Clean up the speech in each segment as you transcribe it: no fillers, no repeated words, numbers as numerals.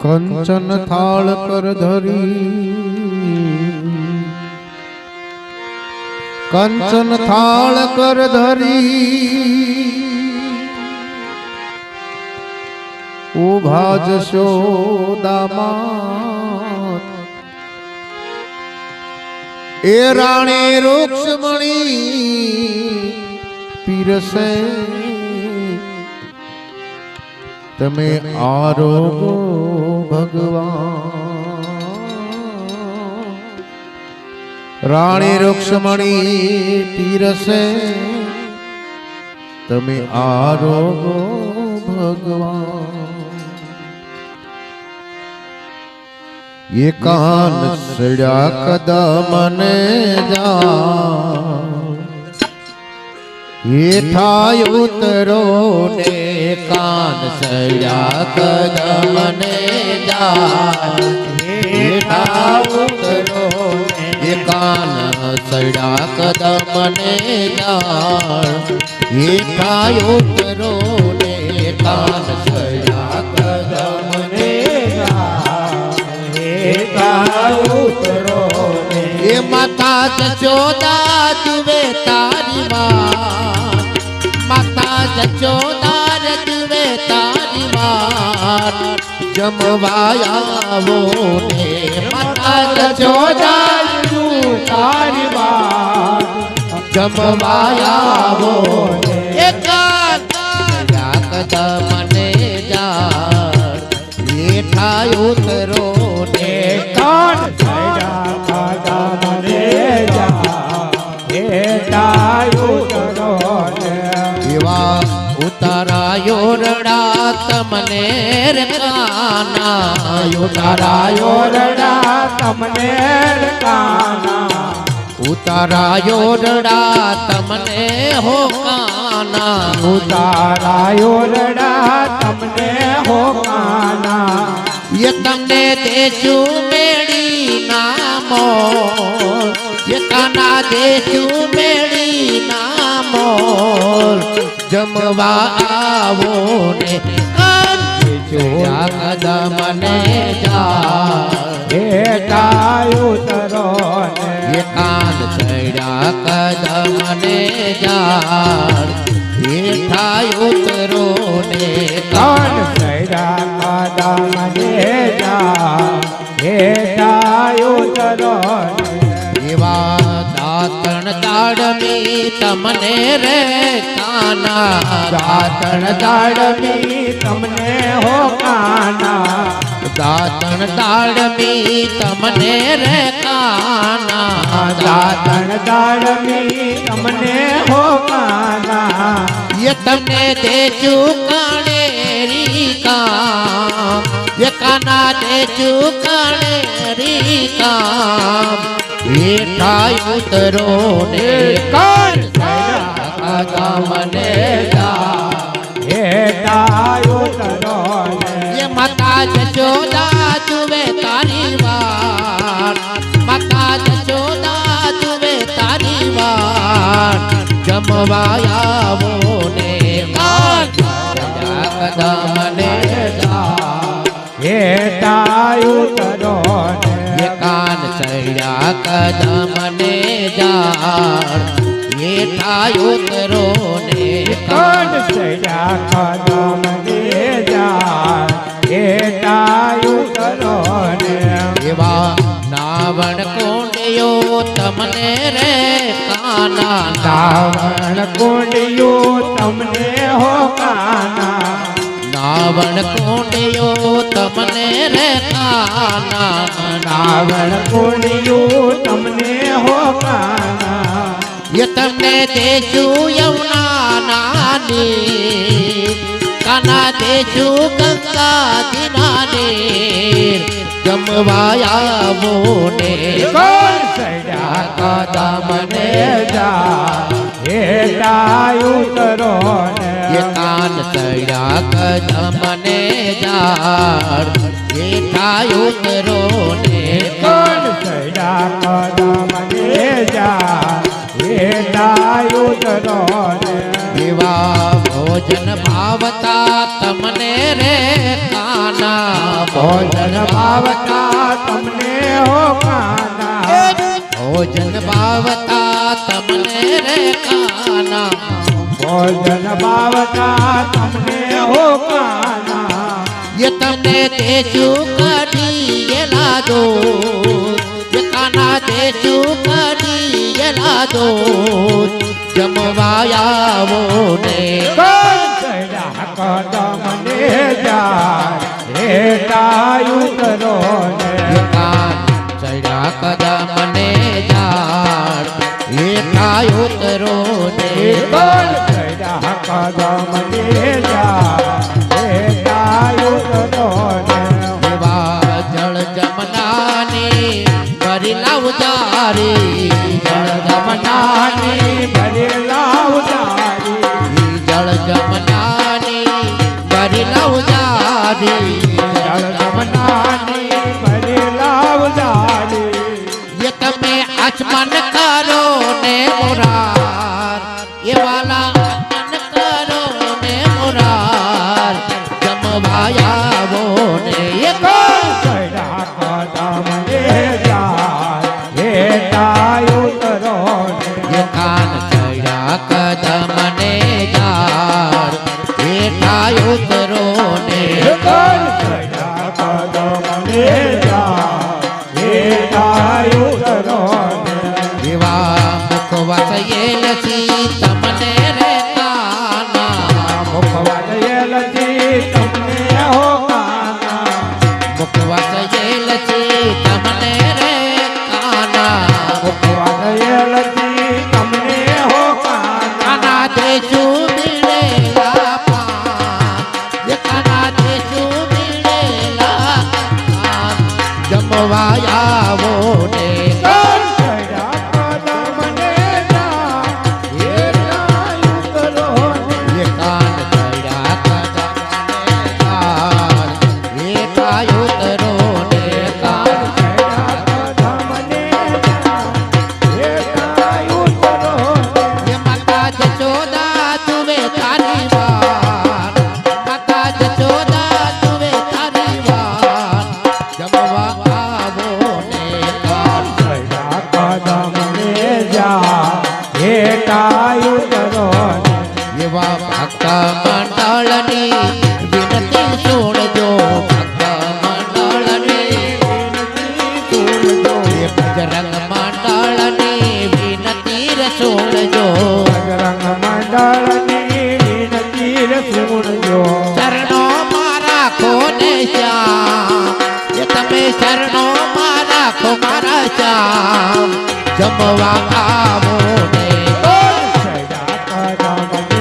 કંચન થાળ કર ધરી, કંચન થાળ કર ધરી, ઉભા જશોદામાં એ રાણી રૂક્ષ્મણી પીરસે તમે આરોગો ભગવાન। રાણી રૂક્ષ્મણી પીરસે તમે આરોગો ભગવાન। ये कान सड़ा कदमने जा, ये ठाय उतरो ने कान सड़ा कदमने जा, ये ठाय उतरो ये कान सड़ा कदमने जा, ये ठाय उतरो ने कान सड़ा कदमने ये माता जशोदा दुवे तारी मां, माता जशोदा दुवे तारी मां, जमवाया वो ने माता जशोदा तारी मां, जमवाया वो ने कदम ने जा, ये ठाय उतरो ने कान सड़ा कदमने जा, ये ठाय उतरो ने एवा उतारायो रड़ा तमने रे काना, उतारायो रड़ा तमने रे काना, उतारायो रड़ा तमने हो काना, उतारायो रड़ा तमने हो काना। ये तमने देशू मेरी नामो, ये काना देशू मेरी नामो, जमवा आवो ने कान सड़ा कदमने जा, ये ठाय उतरो ने ये कान सड़ा कदमने जा, ये ठाय उतरो ने कान सड़ा कदमने जा, ये ठाय उतरो एवा दातण ताड़मी तमने रे काना, दातण ताड़मी तमने हो काना, दातण ताड़मी तमने रे काना, दातण ताड़मी तमने हो काना। ये तमने देशू काणेरी काम, ये काना देशू काणेरी काम, ये ठाय उतरो ने कान सड़ा कदमने जा, ये ठाय उतरो ने ये माता जशोदा तुवे तारी वार, माता जशोदा तुवे तारी वार, जमवाया वो ने कान सड़ा कदमने जा, ये ठाय उतरो ने ये कान सड़ा कदमने जा, ये ठाय उतरो ने कान सड़ा कदमने जा, ये ठाय उतरो ने एवा नावण कोंडियो तमने रे काना, नावण कोंडियो तमने हो काना, नावण कोंडियो तमने रे काना, नावण कोंडियो तमने हो काना। ये तमने देशू यमुना नानी, काना देशू गंगा दिनानी, जमवाया वो ने कान सड़ा कदमने जा, ये ठाय उतरो ने ये कान सड़ा कदमने जा, ये ठाय उतरो ने कान सड़ा कदमने जा, ये ठाय उतरो ने एवा भोजन भावता तमने रे काना, કાના ભોજન ભાવતા તમને હો કાના ભોજન ભાવતા તમને રે કાના ભોજન ભાવતા તમને હો કાના ये તમને દેશું કઢીયેલા દો ये કાના દેશું કઢીયેલા દો જમવાયાવો ને ચડ્યા કદમને જાય હેટાયું કરો ને ये કાન ચડ્યા કદમને જાડ એ કાયો કરો ને ચડ્યા કદમને જાય હેટાયું કરો ને એવા જળ જમનાની ભરી લાવ જારી જળ જમનાની ભરી લાવ તારી જળ જમનાની ભરી લાવ જારી જળ જમનાની ભરી લાવ તારી ये તમે આચમન કરો ને મોરાર એ વાલા આચમન કરો ને મોરાર જમવાયાવો ને એ ચડ્યા કદમને જાય હેટાયું કરો ને ये કાન ચડ્યા કદમને જાડ હેઠાયો કરો ને ચડ્યા કદમને જાય હેટાયું કરો ને એવા મુખ વસયેલ સી તમને રે કાના મુખવાદયેલજી તમને હો કાના મુખ વસયેલ સી તમને રે કાના મુખવાદયેલજી તમને હો કાના કાના દેશું મિળેલા પાન એ કાના દેશું મિળેલા પાન જમવાયાવો ને ચડ્યા કદમને જાય હેટાયું કરો ને એ કાન ચડ્યા કદમને જાડ હેઠાયો કરો ને કાન ये माता जशोदा तुवे तारी वार माता जशोदा तुवे तारी वार जमवा आवो ने कान એવા ભક્ત મંડળની વિનતી છોડજો ભક્ત મંડળની એ બજરંગ મંડળની વિનતી છોડજો ચરણો મારા ખોને શ્યામ એ તમે ચરણો મારા ખો મારા શ્યામ જમવા આવો ને કાન ચડ્યા કદમને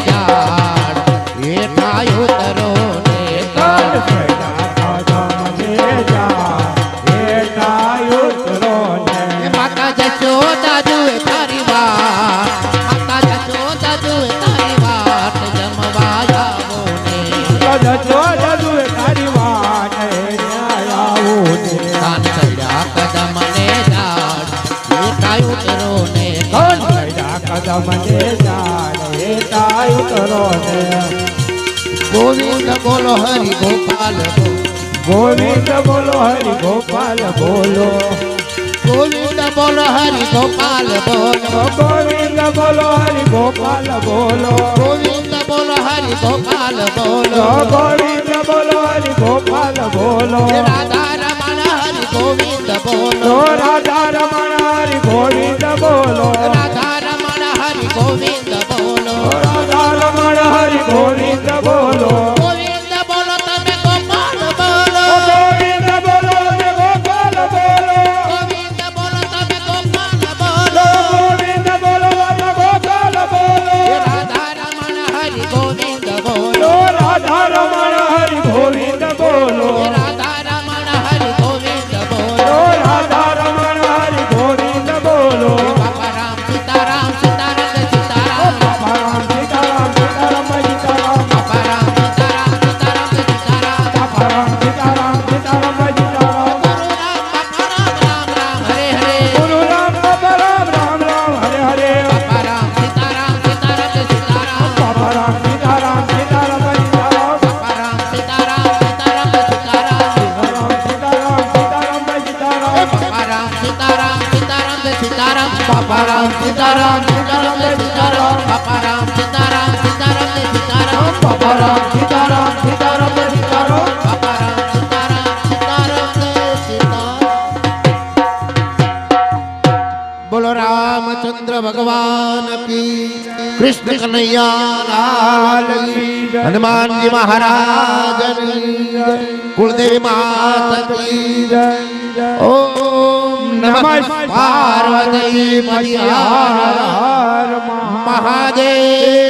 જાડ હેઠાયો તરો ને કાન એ માતા જશોદા જુએ તારી વાત માતા જશોદા જુએ તારી વાત જમવા આવો ને કાન ચડ્યા કદમને જાડ હેઠાયો તરો ને કદમને જાણે તાયું કરો ને ગોવિંદ બોલો હરિ ગોપાલ બોલો ગોવિંદ બોલો હરિ ગોપાલ બોલો ગોવિંદ બોલો હરિ ગોપાલ બોલો ગોવિંદ બોલો હરિ ગોપાલ બોલો ગોવિંદ બોલો હરિ ગોપાલ બોલો ગોવિંદ બોલો હરિ ગોપાલ બોલો રાધા રમણ હરિ ગોવિંદ બોલો રાધા રમણ હરિ ગોવિંદ બોલો રાધા રમણ હરિ ગોવિંદ બોલો રાધા રમણ હરિ ગોવિંદ બોલો ગોવિંદ બોલો તમે ગોપાલ બોલો ગોવિંદ બોલો હરિ ગોપાલ બોલો ગોવિંદ બોલો તમે ગોપાલ બોલો ગોવિંદ બોલો હરિ ગોપાલ બોલો રાધા રમણ હરિ ગોવિંદ બોલો રાધા રમણ હરિ ગોવિંદ બોલો રાધા રમણ હરિ ગોવિંદ બોલો રાધા રમણ બાપા રામ સીતારામ સીતારામ ને સીતારામ બાપા રામ સીતારામ સીતારામ ને સીતારામ બાપા રામ સીતારામ સીતારામ ને સીતારામ બાપા રામ સીતારામ સીતારામ ને સીતારામ બોલો રામચંદ્ર ભગવાન કી કૃષ્ણ કનૈયા લાલ કી હનુમાનજી મહારાજ કુળદેવી માતા કી ઓમ નમઃ પાર્વતી મહાદેવ